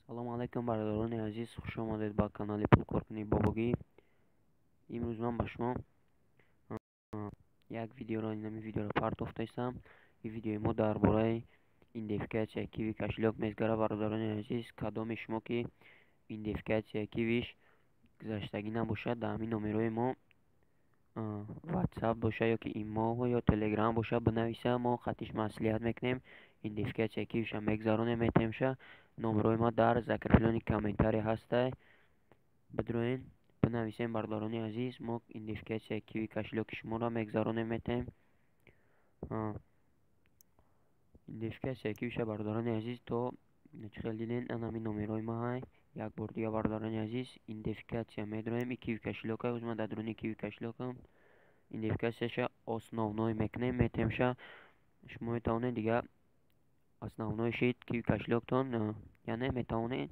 салом алайкум бародарони азиз, хуш омадед ба канали Пулкорни Бобогӣ. Имрӯз ман ба шумо як видеоро нами видеоро партофта ҳастам. Ин видеои мо дар бораи идентификатсияи киви кошелёк мезгардад. Бародарони азиз, кадоми шумо ки идентификатсияи кивиш гузаштагӣ набошад, дар ҳамин номерои мо WhatsApp боша ёки имо ё Telegram боша бинависа, мо хатиш маслиҳат мекунем, идентификатсияи кивиша мегзаронем, метемша. Номерои мо дар закреплении комментарий ҳастай. Бидроен бинависем. Бародарони азиз, мо идентификатсияи киви кошелёки шуморо мегзаронем, метем. Идентификатсияи кивиша бародарони азиз, то чӣ диден, ҳамин номерои мо ҳай. Як бор дига бародарони азиз, идентификатсия медроем. И киви кошелёка ӯз ма дар дуруни киви кошелёкам идентификатсияша основной мекунем, метемша. Шумо метавонед дига основнойши киви кошелёктон, яъне метавонед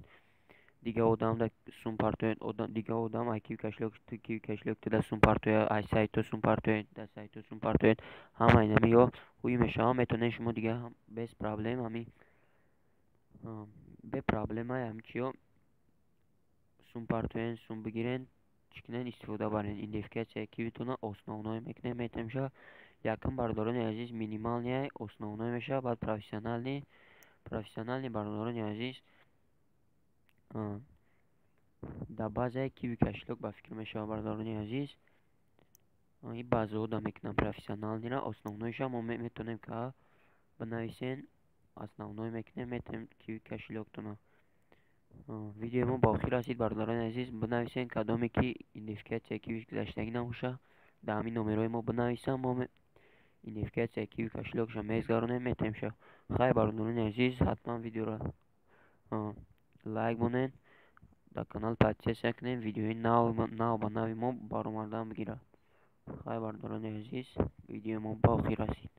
дига одам сум партоед, дига одам ай киви кошелёкто да сум партоед, ай сайто сум партоед, да сайто сум партоед. Ҳама инами ё ҳуи мешава, метавонед шумо дига без проблем ҳамин бе проблема ҳамин чиё сум партоен, сум бигирен, чикнен истифода барен. Идентификатсияи кивитона основной мекунем, метемша. Якм бародарони азиз, минималния основной меша, баъд профессионални бародарони азиз, дар баъзеи киви кошелёк ба фикр мешава. Бародарони азиз, и баъзеҳо да мекунанд профессионалнира, основнойша мо метавонем ка бинависен. Основной мекунем, метем киви кошелёктона. Видеои мо ба охир расид. Бародарони азиз, бинависен кадоме ки идентификатсияи кивиш гузаштагӣ набоша, дар ҳамин номерои мо бинависа, мо идентификатсияи киви кошелёкша мегзаронем, метемша. Хай бародарони азиз, ҳатман видеоро лайк монед, дар канал подписатсия кунед, видеои нав ба нави мо баромадан бигирад. Хай бародарони азиз, видеои мо ба охир расид.